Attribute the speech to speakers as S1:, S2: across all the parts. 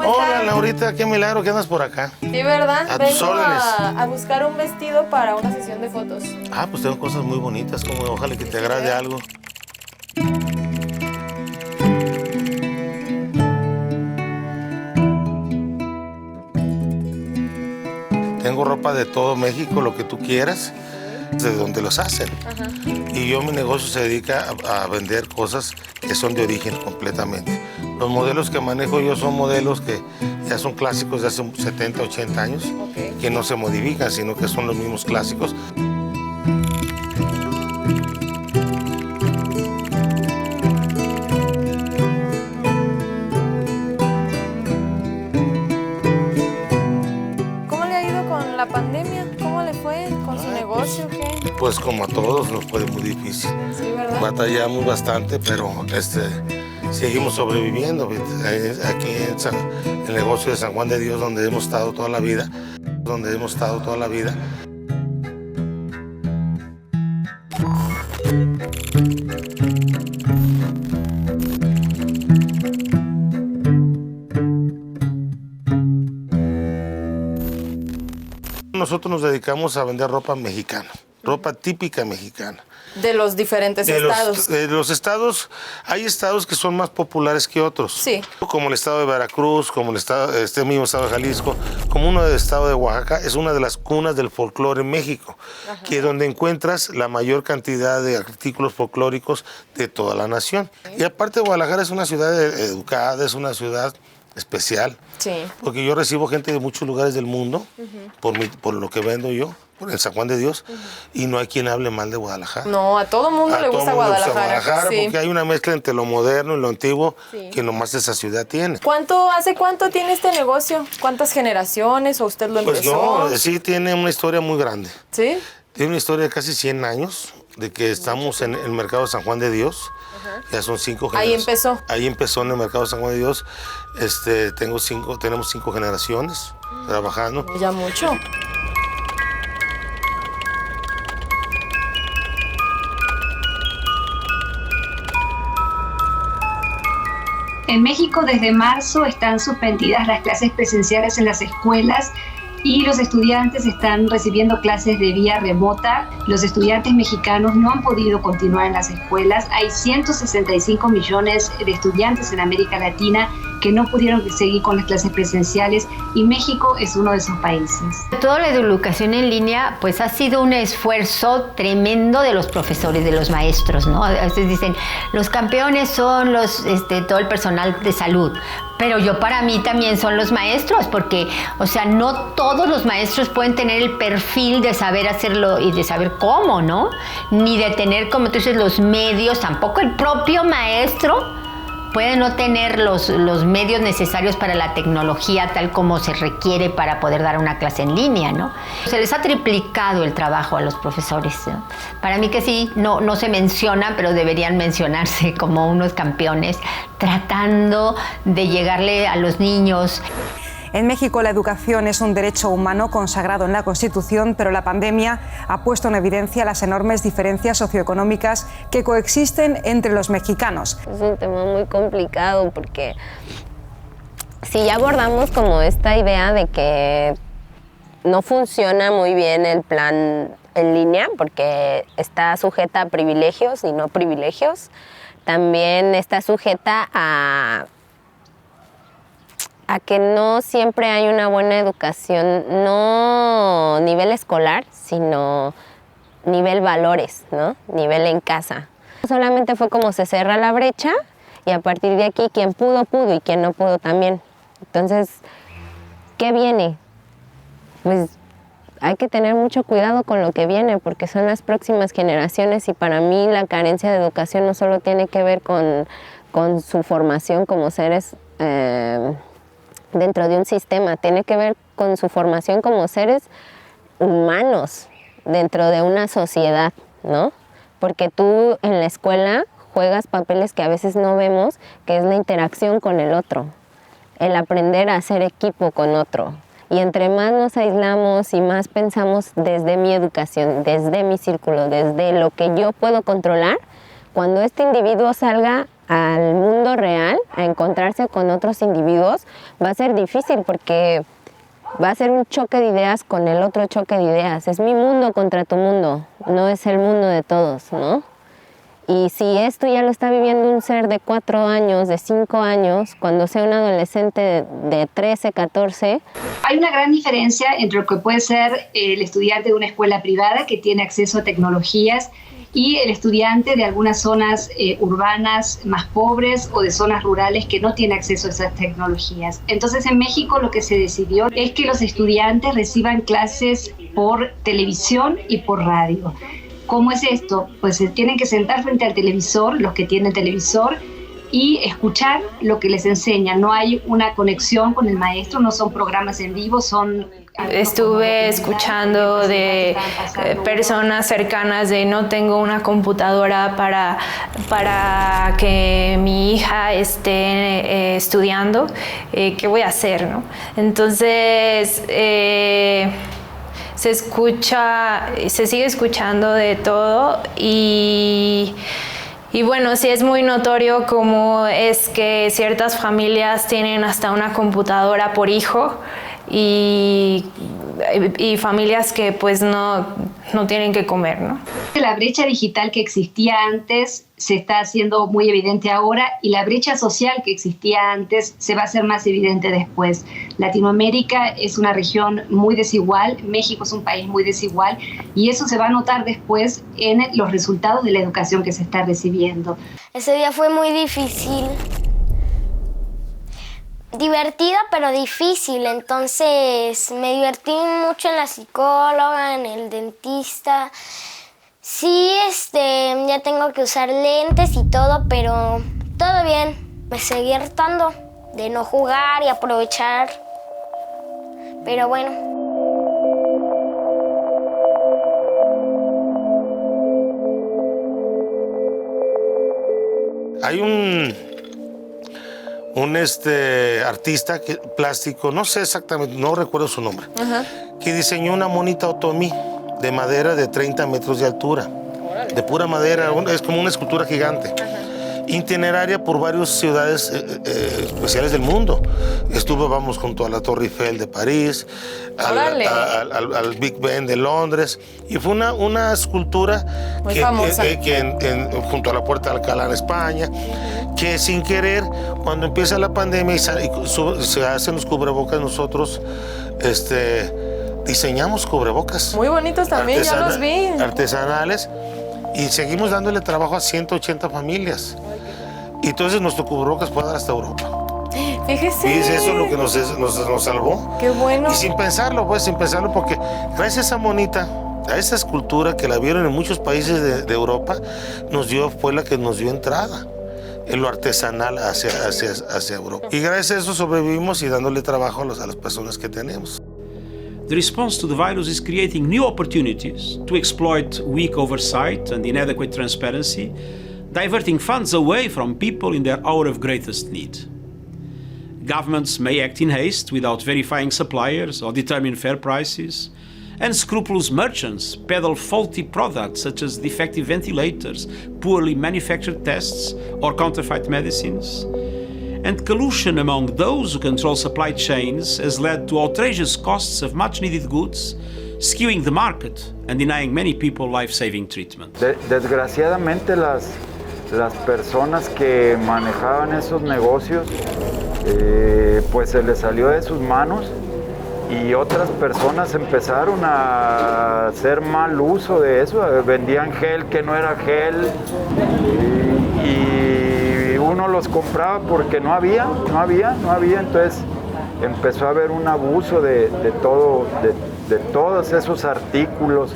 S1: Hola,
S2: están?
S1: Laurita, qué milagro que andas por acá.
S2: Sí, ¿verdad?
S1: A tus
S2: Vengo
S1: órdenes.
S2: a buscar un vestido para una sesión de fotos.
S1: Ah, pues tengo cosas muy bonitas, como ojalá que te agrade algo. Tengo ropa de todo México, lo que tú quieras, de donde los hacen.
S2: Ajá.
S1: Y mi negocio se dedica a vender cosas que son de origen completamente. Los modelos que manejo yo son modelos que ya son clásicos de hace 70, 80 años,
S2: Ok.
S1: que no se modifican, sino que son los mismos clásicos.
S2: ¿Cómo le ha ido con la pandemia? ¿Cómo le fue con su negocio? ¿Qué?
S1: Pues como a todos nos fue muy difícil.
S2: Sí, ¿verdad?
S1: Batallamos bastante, pero seguimos sobreviviendo. Aquí en el negocio de San Juan de Dios, donde hemos estado toda la vida, Nosotros nos dedicamos a vender ropa mexicana, ropa típica mexicana.
S2: De los diferentes estados.
S1: De los estados, hay estados que son más populares que otros.
S2: Sí.
S1: Como el estado de Veracruz, como este mismo estado de Jalisco, como uno del estado de Oaxaca, es una de las cunas del folclore en México, que es donde encuentras la mayor cantidad de artículos folclóricos de toda la nación. Y aparte, Guadalajara es una ciudad educada, es una ciudad especial,
S2: Sí.
S1: porque yo recibo gente de muchos lugares del mundo por lo que vendo yo, por el San Juan de Dios, y no hay quien hable mal de Guadalajara.
S2: No, a todo mundo le gusta Guadalajara. Sí.
S1: Porque hay una mezcla entre lo moderno y lo antiguo
S2: Sí.
S1: que nomás esa ciudad tiene.
S2: ¿Hace cuánto tiene este negocio? ¿Cuántas generaciones o usted lo
S1: Pues
S2: empezó?
S1: no, sí tiene una historia muy grande.
S2: ¿Sí?
S1: Tiene una historia de casi 100 años de que estamos en el mercado de San Juan de Dios. Ya son 5
S2: Ahí
S1: generaciones.
S2: empezó.
S1: Ahí empezó en el mercado de San Juan de Dios. Tenemos 5 generaciones trabajando.
S2: Ya mucho.
S3: En México desde marzo están suspendidas las clases presenciales en las escuelas y los estudiantes están recibiendo clases de vía remota. Los estudiantes mexicanos no han podido continuar en las escuelas. Hay 165 millones de estudiantes en América Latina que no pudieron seguir con las clases presenciales y México es uno de esos países.
S4: Toda la educación en línea pues ha sido un esfuerzo tremendo de los profesores, de los maestros, ¿no? A veces dicen, los campeones son todo el personal de salud, pero para mí también son los maestros, porque, o sea, no todos los maestros pueden tener el perfil de saber hacerlo y de saber cómo, ¿no? Ni de tener, como tú dices, los medios, tampoco el propio maestro puede no tener los medios necesarios para la tecnología tal como se requiere para poder dar una clase en línea, ¿no? Se les ha triplicado el trabajo a los profesores, ¿no? Para mí que sí, no se menciona, pero deberían mencionarse como unos campeones tratando de llegarle a los niños.
S5: En México la educación es un derecho humano consagrado en la Constitución, pero la pandemia ha puesto en evidencia las enormes diferencias socioeconómicas que coexisten entre los mexicanos.
S6: Es un tema muy complicado porque si ya abordamos como esta idea de que no funciona muy bien el plan en línea porque está sujeta a privilegios y no privilegios, también está sujeta a que no siempre hay una buena educación, no nivel escolar, sino nivel valores, ¿no? Nivel en casa. Solamente fue como se cierra la brecha y a partir de aquí quien pudo, pudo y quien no pudo también. Entonces, ¿qué viene? Pues hay que tener mucho cuidado con lo que viene porque son las próximas generaciones y para mí la carencia de educación no solo tiene que ver con su formación como seres dentro de un sistema, tiene que ver con su formación como seres humanos dentro de una sociedad, ¿no? Porque tú en la escuela juegas papeles que a veces no vemos, que es la interacción con el otro, el aprender a hacer equipo con otro. Y entre más nos aislamos y más pensamos desde mi educación, desde mi círculo, desde lo que yo puedo controlar, cuando este individuo salga al mundo real, a encontrarse con otros individuos, va a ser difícil porque va a ser un choque de ideas con el otro choque de ideas. Es mi mundo contra tu mundo, no es el mundo de todos, ¿no? Y si esto ya lo está viviendo un ser de 4 años, de 5 años, cuando sea un adolescente de 13, 14...
S3: Hay una gran diferencia entre lo que puede ser el estudiante de una escuela privada que tiene acceso a tecnologías y el estudiante de algunas zonas urbanas más pobres o de zonas rurales que no tiene acceso a esas tecnologías. Entonces en México lo que se decidió es que los estudiantes reciban clases por televisión y por radio. ¿Cómo es esto? Pues se tienen que sentar frente al televisor, los que tienen televisor, y escuchar lo que les enseñan. No hay una conexión con el maestro, no son programas en vivo, son...
S7: Estuve escuchando de personas cercanas de no tengo una computadora para que mi hija esté estudiando, ¿qué voy a hacer, no? Entonces... se sigue escuchando de todo y bueno, sí es muy notorio cómo es que ciertas familias tienen hasta una computadora por hijo y familias que pues no tienen que comer, ¿no?
S3: La brecha digital que existía antes se está haciendo muy evidente ahora y la brecha social que existía antes se va a hacer más evidente después. Latinoamérica es una región muy desigual, México es un país muy desigual y eso se va a notar después en los resultados de la educación que se está recibiendo.
S8: Ese día fue muy difícil. Divertida pero difícil, entonces me divertí mucho en la psicóloga, en el dentista. Sí, ya tengo que usar lentes y todo, pero todo bien. Me seguí hartando de no jugar y aprovechar, pero bueno.
S1: Hay un artista plástico, no sé exactamente, no recuerdo su nombre, que diseñó una monita otomí de madera de 30 metros de altura, de pura madera, es como una escultura gigante, itineraria por varias ciudades especiales del mundo. Vamos junto a la Torre Eiffel de París, al Big Ben de Londres, y fue una escultura
S2: muy famosa.
S1: Junto a la Puerta de Alcalá en España, que sin querer, cuando empieza la pandemia y se hacen los cubrebocas, nosotros diseñamos cubrebocas.
S2: Muy bonitos también, ya los vi.
S1: Artesanales, y seguimos dándole trabajo a 180 familias. Y entonces nuestro cubrebocas puede dar hasta Europa.
S2: Fíjese.
S1: Y es eso lo que nos salvó.
S2: Qué bueno.
S1: Y sin pensarlo, porque gracias a esa monita, a esa escultura que la vieron en muchos países de Europa, fue la que nos dio entrada en lo artesanal hacia Europa. Y gracias a eso sobrevivimos y dándole trabajo a las personas que tenemos.
S9: The response to the virus is creating new opportunities to exploit weak oversight and inadequate transparency, diverting funds away from people in their hour of greatest need. Governments may act in haste without verifying suppliers or determine fair prices. Unscrupulous merchants peddle faulty products such as defective ventilators, poorly manufactured tests, or counterfeit medicines. And collusion among those who control supply chains has led to outrageous costs of much-needed goods, skewing the market and denying many people life-saving treatment.
S10: Desgraciadamente las personas que manejaban esos negocios pues se les salió de sus manos y otras personas empezaron a hacer mal uso de eso, vendían gel que no era gel y uno los compraba porque no había, entonces empezó a haber un abuso de todos esos artículos,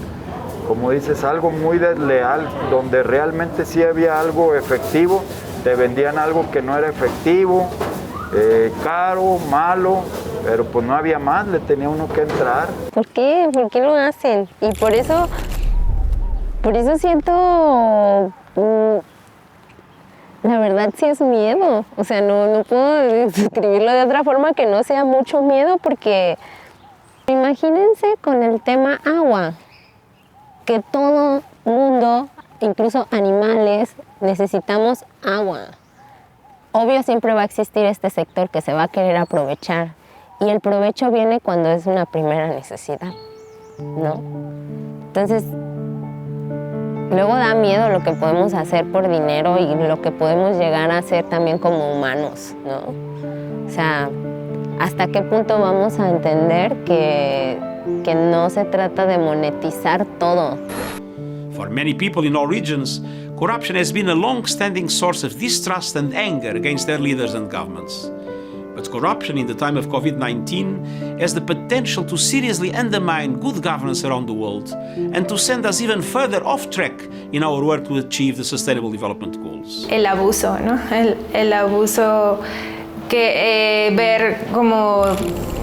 S10: como dices, algo muy desleal, donde realmente sí había algo efectivo, te vendían algo que no era efectivo, caro, malo, pero pues no había más, le tenía uno que entrar.
S6: ¿Por qué? ¿Por qué lo hacen? Y por eso siento, la verdad sí es miedo, o sea, no puedo describirlo de otra forma que no sea mucho miedo, porque imagínense con el tema agua, que todo mundo, incluso animales, necesitamos agua. obvio siempre va a existir este sector que se va a querer aprovechar. Y el provecho viene cuando es una primera necesidad, ¿no? Entonces, luego da miedo lo que podemos hacer por dinero y lo que podemos llegar a hacer también como humanos, ¿no? O sea, ¿hasta qué punto vamos a entender que no se trata de monetizar todo?
S9: For many people in all regions, corruption has been a long-standing source of distrust and anger against their leaders and governments. But corruption in the time of COVID-19 has the potential to seriously undermine good governance around the world and to send us even further off track in our work to achieve the Sustainable Development Goals.
S7: El abuso, ¿no? El abuso que ver como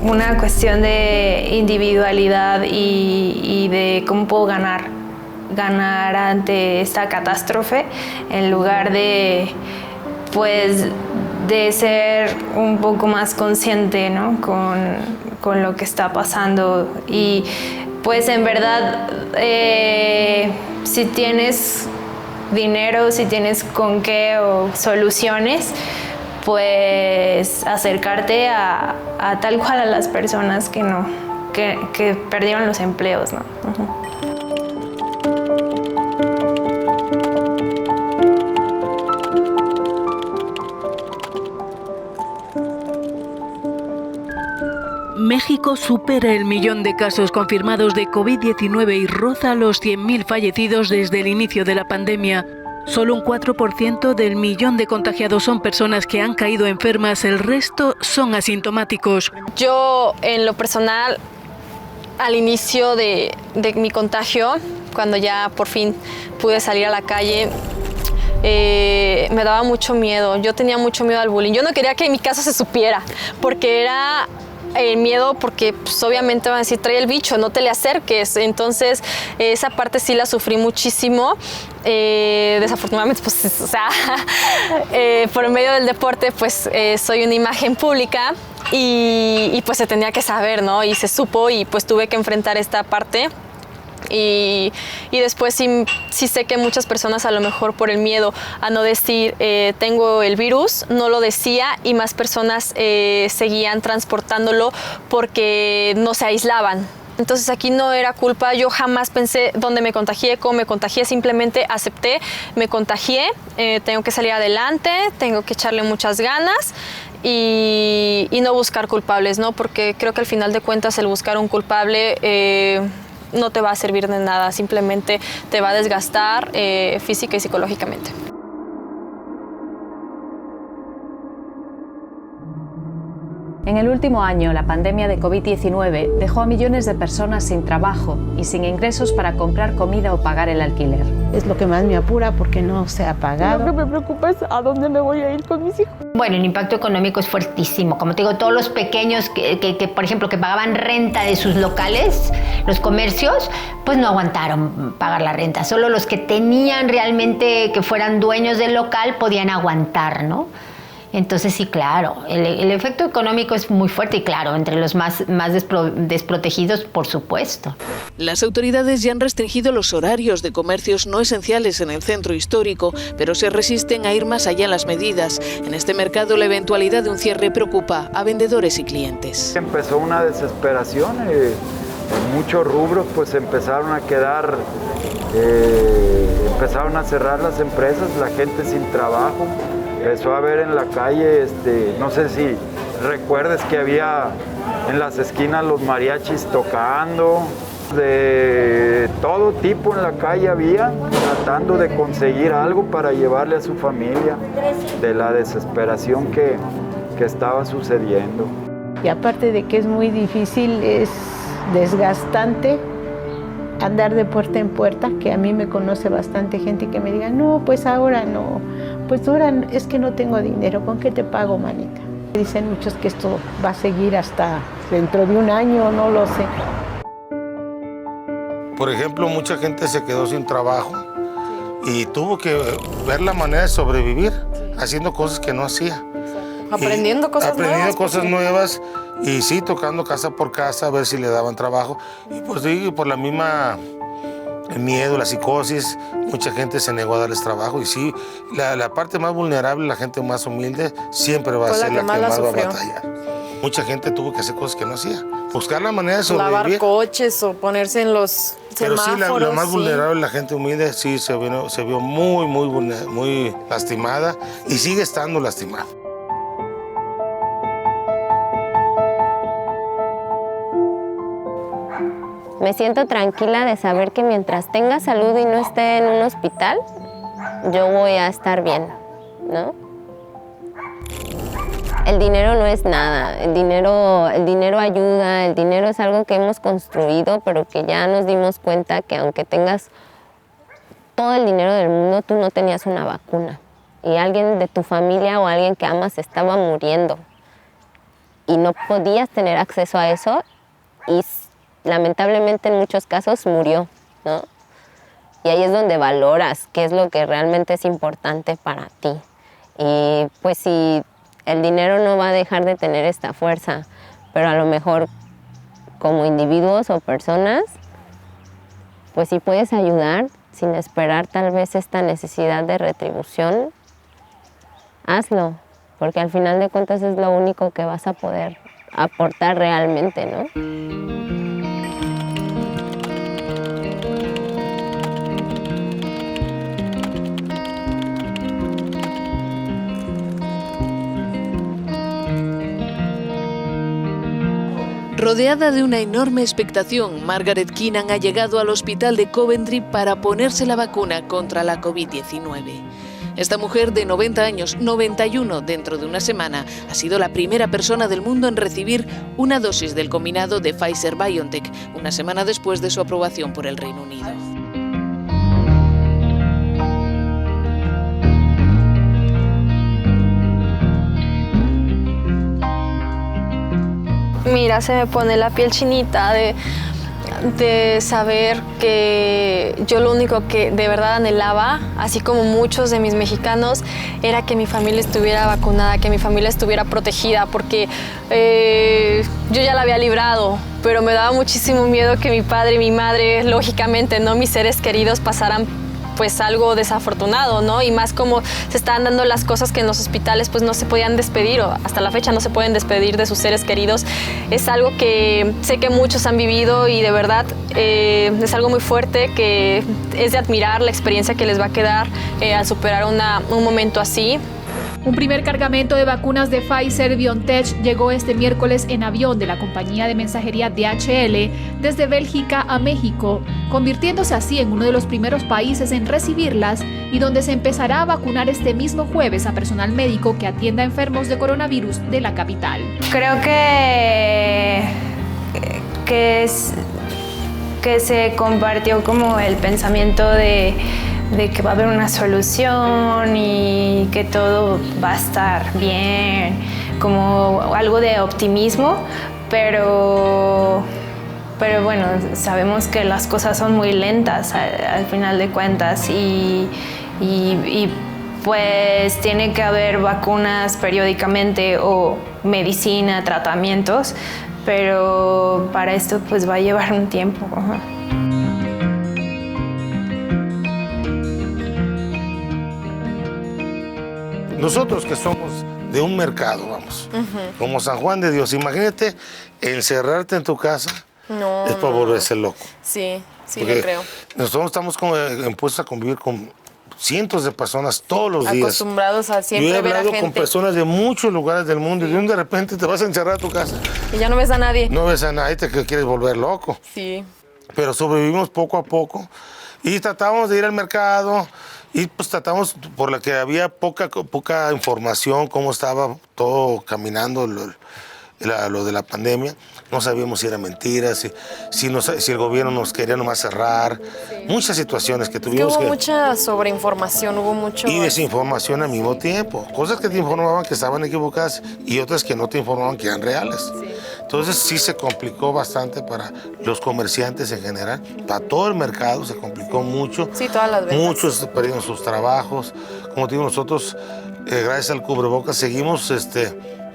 S7: una cuestión de individualidad y de cómo puedo ganar ante esta catástrofe en lugar de, pues, de ser un poco más consciente, ¿no? con lo que está pasando. Y pues en verdad, si tienes dinero, si tienes con qué o soluciones, pues acercarte a tal cual a las personas que perdieron los empleos, ¿no? Uh-huh.
S11: México supera el 1.000.000 de casos confirmados de COVID-19 y roza los 100.000 fallecidos desde el inicio de la pandemia. Solo un 4% del 1.000.000 de contagiados son personas que han caído enfermas, el resto son asintomáticos.
S12: Yo, en lo personal, al inicio de mi contagio, cuando ya por fin pude salir a la calle, me daba mucho miedo. Yo tenía mucho miedo al bullying. Yo no quería que mi caso se supiera, porque era el miedo, porque pues, obviamente van a decir, trae el bicho, no te le acerques. Entonces, esa parte sí la sufrí muchísimo. Desafortunadamente, pues, o sea, por medio del deporte, pues, soy una imagen pública y pues se tenía que saber, ¿no? Y se supo y pues tuve que enfrentar esta parte. Y después sí sé que muchas personas a lo mejor por el miedo a no decir tengo el virus, no lo decía y más personas seguían transportándolo porque no se aislaban. Entonces aquí no era culpa, yo jamás pensé dónde me contagié, cómo me contagié, simplemente acepté, me contagié, tengo que salir adelante, tengo que echarle muchas ganas y no buscar culpables, ¿no? Porque creo que al final de cuentas el buscar un culpable no te va a servir de nada, simplemente te va a desgastar física y psicológicamente.
S13: En el último año, la pandemia de COVID-19 dejó a millones de personas sin trabajo y sin ingresos para comprar comida o pagar el alquiler.
S14: Es lo que más me apura porque no se ha pagado.
S15: Lo que me preocupa es a dónde me voy a ir con mis hijos.
S4: Bueno, el impacto económico es fuertísimo. Como te digo, todos los pequeños que por ejemplo, que pagaban renta de sus locales, los comercios, pues no aguantaron pagar la renta. Solo los que tenían realmente, que fueran dueños del local, podían aguantar, ¿no? Entonces sí, claro, el efecto económico es muy fuerte y claro, entre los más desprotegidos, por supuesto.
S11: Las autoridades ya han restringido los horarios de comercios no esenciales en el centro histórico, pero se resisten a ir más allá en las medidas. En este mercado la eventualidad de un cierre preocupa a vendedores y clientes.
S10: Empezó una desesperación, en muchos rubros pues empezaron a quedar, empezaron a cerrar las empresas, la gente sin trabajo. Empezó a ver en la calle, no sé si recuerdes que había en las esquinas los mariachis tocando, de todo tipo en la calle había, tratando de conseguir algo para llevarle a su familia, de la desesperación que estaba sucediendo.
S14: Y aparte de que es muy difícil, es desgastante andar de puerta en puerta, que a mí me conoce bastante gente que me diga, no, pues ahora no, pues ahora es que no tengo dinero, ¿con qué te pago, manita? Dicen muchos que esto va a seguir hasta dentro de un año, no lo sé.
S1: Por ejemplo, mucha gente se quedó sin trabajo y tuvo que ver la manera de sobrevivir haciendo cosas que no hacía.
S2: Aprendiendo cosas
S1: nuevas y sí, tocando casa por casa a ver si le daban trabajo. Y pues sí, por la misma el miedo, la psicosis, mucha gente se negó a darles trabajo y sí, la parte más vulnerable, la gente más humilde, siempre va a ser la que más va a batallar. Mucha gente tuvo que hacer cosas que no hacía. Buscar la manera de sobrevivir.
S2: Lavar coches o ponerse en los
S1: Pero
S2: semáforos.
S1: sí, la más vulnerable, la gente humilde, sí se vio muy lastimada y sigue estando lastimada.
S6: Me siento tranquila de saber que mientras tenga salud y no esté en un hospital, yo voy a estar bien, ¿no? El dinero no es nada, el dinero ayuda, el dinero es algo que hemos construido, pero que ya nos dimos cuenta que aunque tengas todo el dinero del mundo, tú no tenías una vacuna. Y alguien de tu familia o alguien que amas estaba muriendo. Y no podías tener acceso a eso y lamentablemente en muchos casos murió, ¿no? Y ahí es donde valoras qué es lo que realmente es importante para ti. Y pues si el dinero no va a dejar de tener esta fuerza, pero a lo mejor como individuos o personas, pues si puedes ayudar sin esperar tal vez esta necesidad de retribución, hazlo, porque al final de cuentas es lo único que vas a poder aportar realmente, ¿no?
S11: Rodeada de una enorme expectación, Margaret Keenan ha llegado al hospital de Coventry para ponerse la vacuna contra la COVID-19. Esta mujer de 90 años, 91 dentro de una semana, ha sido la primera persona del mundo en recibir una dosis del combinado de Pfizer-BioNTech, una semana después de su aprobación por el Reino Unido.
S12: Mira, se me pone la piel chinita de saber que yo lo único que de verdad anhelaba, así como muchos de mis mexicanos, era que mi familia estuviera vacunada, que mi familia estuviera protegida, porque yo ya la había librado, pero me daba muchísimo miedo que mi padre y mi madre, lógicamente, no mis seres queridos, pasaran pues algo desafortunado, ¿no? Y más como se estaban dando las cosas que en los hospitales pues no se podían despedir, o hasta la fecha no se pueden despedir de sus seres queridos. Es algo que sé que muchos han vivido y de verdad es algo muy fuerte, que es de admirar la experiencia que les va a quedar al superar un momento así.
S16: Un primer cargamento de vacunas de Pfizer-BioNTech llegó este miércoles en avión de la compañía de mensajería DHL desde Bélgica a México, convirtiéndose así en uno de los primeros países en recibirlas y donde se empezará a vacunar este mismo jueves a personal médico que atienda a enfermos de coronavirus de la capital.
S7: Creo que se compartió como el pensamiento de que va a haber una solución y que todo va a estar bien, como algo de optimismo, pero bueno, sabemos que las cosas son muy lentas al final de cuentas y pues tiene que haber vacunas periódicamente o medicina, tratamientos, pero para esto pues va a llevar un tiempo.
S1: Nosotros que somos de un mercado, vamos, como San Juan de Dios, imagínate encerrarte en tu casa, es para volverse loco.
S2: Sí,
S1: Porque
S2: lo creo.
S1: Nosotros estamos impuestos a convivir con cientos de personas todos los días.
S2: Acostumbrados a siempre
S1: Yo he
S2: ver a
S1: hablado
S2: gente.
S1: con personas de muchos lugares del mundo y de repente te vas a encerrar a tu casa.
S2: Y ya no ves a nadie.
S1: No ves a nadie, te quieres volver loco.
S2: Sí.
S1: Pero sobrevivimos poco a poco y tratamos de ir al mercado y pues tratamos, por la que había poca información, cómo estaba todo caminando lo de la pandemia. No sabíamos si era mentira, si el gobierno nos quería nomás cerrar. Sí. Muchas situaciones que tuvimos.
S2: Es que hubo mucha sobreinformación, hubo mucho...
S1: Y desinformación al mismo tiempo. Cosas que te informaban que estaban equivocadas y otras que no te informaban que eran reales. Sí. Entonces sí se complicó bastante para los comerciantes en general. Para todo el mercado se complicó mucho.
S2: Sí, todas las ventas.
S1: Muchos perdieron sus trabajos. Como te digo, nosotros, gracias al cubrebocas, seguimos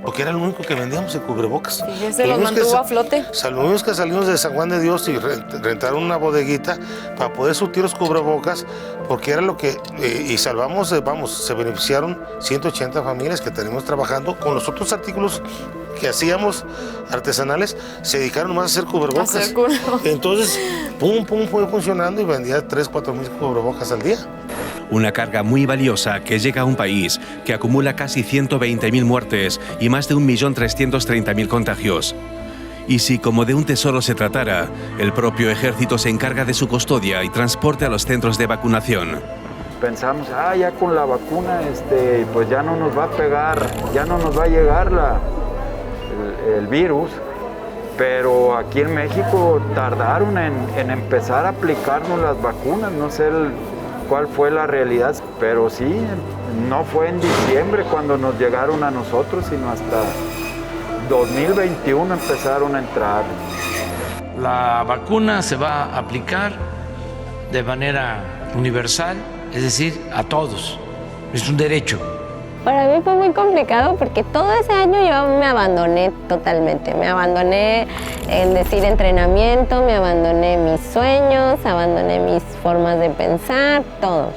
S1: porque era lo único que vendíamos, el cubrebocas.
S2: Fíjese, los mantuvo a flote.
S1: Salimos que salimos de San Juan de Dios y rentaron una bodeguita para poder surtir los cubrebocas, porque era lo que, y salvamos, se beneficiaron 180 familias que tenemos trabajando con los otros artículos que hacíamos artesanales, se dedicaron más a hacer cubrebocas. Entonces, pum, fue funcionando y vendía 3-4 mil cubrebocas al día.
S17: Una carga muy valiosa que llega a un país que acumula casi 120.000 muertes y más de 1.330.000 contagios. Y si como de un tesoro se tratara, el propio ejército se encarga de su custodia y transporte a los centros de vacunación.
S10: Pensamos, ya con la vacuna, pues ya no nos va a pegar, ya no nos va a llegar el virus, pero aquí en México tardaron en empezar a aplicarnos las vacunas, no sé cuál fue la realidad, pero sí, no fue en diciembre cuando nos llegaron a nosotros, sino hasta 2021 empezaron a entrar.
S18: La vacuna se va a aplicar de manera universal, es decir, a todos, es un derecho.
S6: Para mí fue muy complicado porque todo ese año yo me abandoné totalmente. Me abandoné en decir entrenamiento, me abandoné mis sueños, abandoné mis formas de pensar, todo.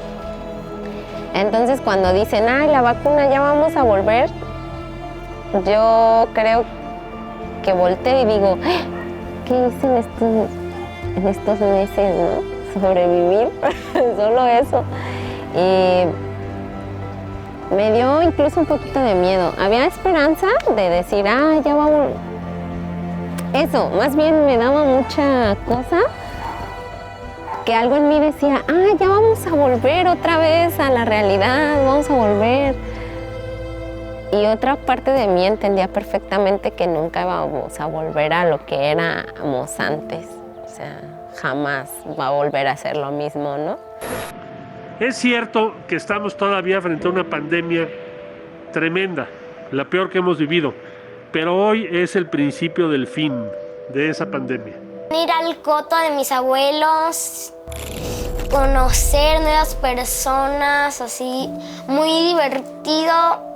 S6: Entonces cuando dicen, la vacuna ya vamos a volver, yo creo que volteo y digo, ¿qué hice en estos meses, no? Sobrevivir, solo eso. Y me dio incluso un poquito de miedo. Había esperanza de decir, ya vamos. Eso, más bien me daba mucha cosa que algo en mí decía, ya vamos a volver otra vez a la realidad, vamos a volver. Y otra parte de mí entendía perfectamente que nunca íbamos a volver a lo que éramos antes. O sea, jamás va a volver a ser lo mismo, ¿no?
S19: Es cierto que estamos todavía frente a una pandemia tremenda, la peor que hemos vivido, pero hoy es el principio del fin de esa pandemia.
S8: Ir al coto de mis abuelos, conocer nuevas personas, así, muy divertido.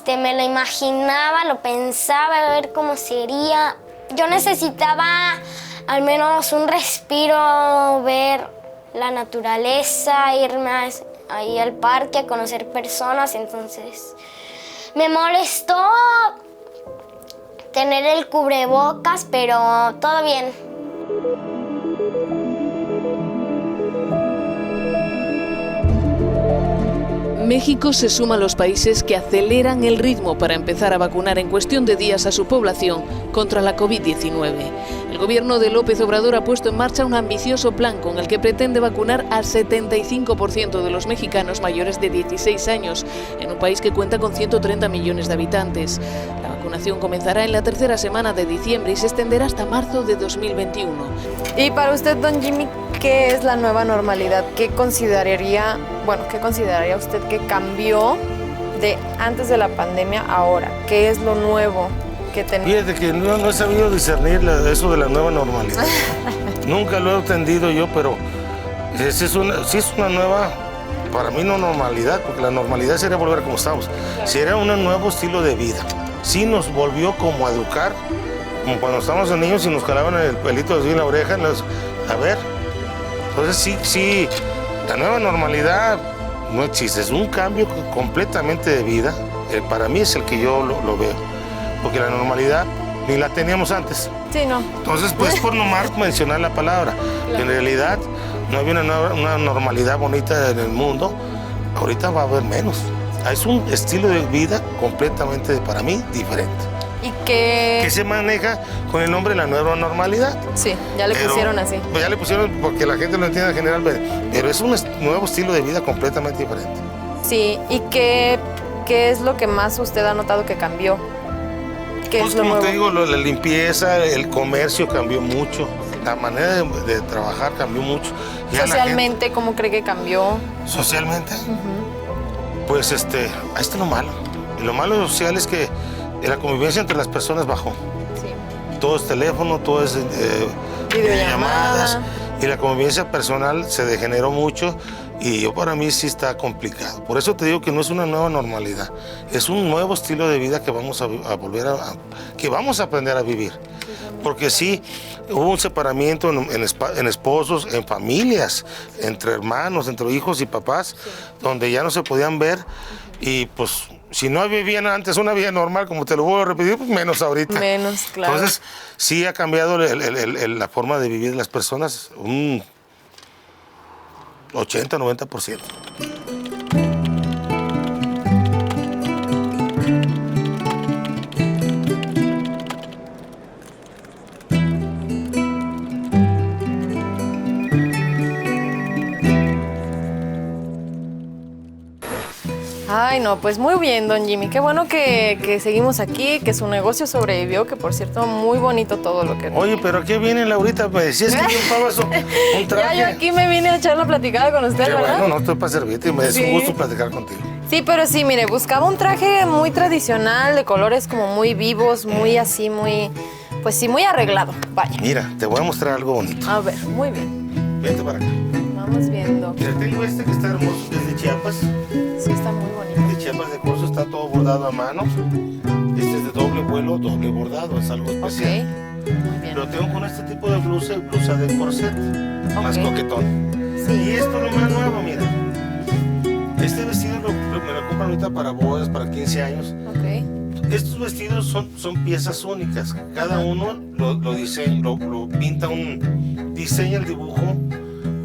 S8: Me lo imaginaba, lo pensaba, a ver cómo sería. Yo necesitaba al menos un respiro, ver la naturaleza, irme ahí al parque a conocer personas, entonces me molestó tener el cubrebocas, pero todo bien.
S11: México se suma a los países que aceleran el ritmo para empezar a vacunar en cuestión de días a su población contra la COVID-19. El gobierno de López Obrador ha puesto en marcha un ambicioso plan con el que pretende vacunar al 75% de los mexicanos mayores de 16 años, en un país que cuenta con 130 millones de habitantes. La vacunación comenzará en la tercera semana de diciembre y se extenderá hasta marzo de 2021.
S2: Y para usted, don Jimmy, ¿qué es la nueva normalidad? ¿Qué consideraría usted que cambió de antes de la pandemia a ahora? ¿Qué es lo nuevo que tenemos?
S1: Fíjate que no he sabido discernir eso de la nueva normalidad. Nunca lo he entendido yo, pero sí es una nueva, para mí no normalidad, porque la normalidad sería volver como estamos. Sería un nuevo estilo de vida. Sí nos volvió como a educar, como cuando estábamos niños y nos calaban el pelito así en la oreja. A ver, entonces sí, la nueva normalidad no existe, es un cambio completamente de vida. Para mí es el que yo lo veo, porque la normalidad ni la teníamos antes.
S2: Sí, no.
S1: Entonces, pues por nomás mencionar la palabra, claro. En realidad no había una normalidad bonita en el mundo, ahorita va a haber menos. Es un estilo de vida completamente, para mí, diferente.
S2: ¿Y que
S1: se maneja con el nombre de la nueva normalidad?
S2: Sí, ya le pusieron así.
S1: Pues ya le pusieron porque la gente lo entiende en general, pero es un nuevo estilo de vida completamente diferente.
S2: Sí, ¿y qué es lo que más usted ha notado que cambió? ¿Qué es lo nuevo?
S1: Te digo, la limpieza, el comercio cambió mucho, la manera de trabajar cambió mucho. Ya
S2: ¿Socialmente cómo cree que cambió?
S1: ¿Socialmente? Pues ahí está lo malo. Y lo malo social es que la convivencia entre las personas bajó.
S2: Sí.
S1: Todo es teléfono, todo es videollamadas. Y la convivencia personal se degeneró mucho Y yo para mí sí está complicado. Por eso te digo que no es una nueva normalidad. Es un nuevo estilo de vida que vamos a volver que vamos a aprender a vivir. Porque sí, hubo un separamiento en esposos, en familias, entre hermanos, entre hijos y papás, donde ya no se podían ver. Y pues, si no vivían antes una vida normal, como te lo voy a repetir, pues menos ahorita.
S2: Menos, claro.
S1: Entonces, sí ha cambiado la forma de vivir de las personas un 80-90%.
S2: Ay, no, pues muy bien, don Jimmy. Qué bueno que seguimos aquí, que su negocio sobrevivió, que por cierto, muy bonito todo lo que...
S1: Oye, pero ¿a qué viene, Laurita? Me decías que ocupabas un traje.
S2: Ya, yo aquí me vine a echar la platicada con usted,
S1: Qué
S2: ¿verdad?
S1: bueno, no estoy para servirte, me es un gusto platicar contigo.
S2: Sí, pero sí, mire, buscaba un traje muy tradicional, de colores como muy vivos, muy así, muy... Pues sí, muy arreglado, vaya.
S1: Mira, te voy a mostrar algo bonito.
S2: A ver, muy bien.
S1: Vente para acá.
S2: Vamos viendo.
S1: Mira, tengo este que está hermoso, que es de Chiapas.
S2: Sí, está muy bonito.
S1: De Chiapas de Corzo, está todo bordado a mano. Este es de doble vuelo, doble bordado, es algo especial.
S2: Ok, muy bien.
S1: Lo tengo con este tipo de blusa de corset, más coquetón.
S2: Sí.
S1: Y esto es lo más nuevo, mira. Este vestido me lo compran ahorita para bodas, para 15 años.
S2: Ok.
S1: Estos vestidos son piezas únicas. Cada uno lo pinta diseña el dibujo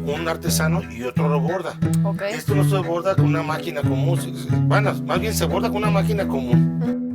S1: un artesano y otro lo borda.
S2: Okay.
S1: Esto no se borda con una máquina común. Bueno, más bien se borda con una máquina común.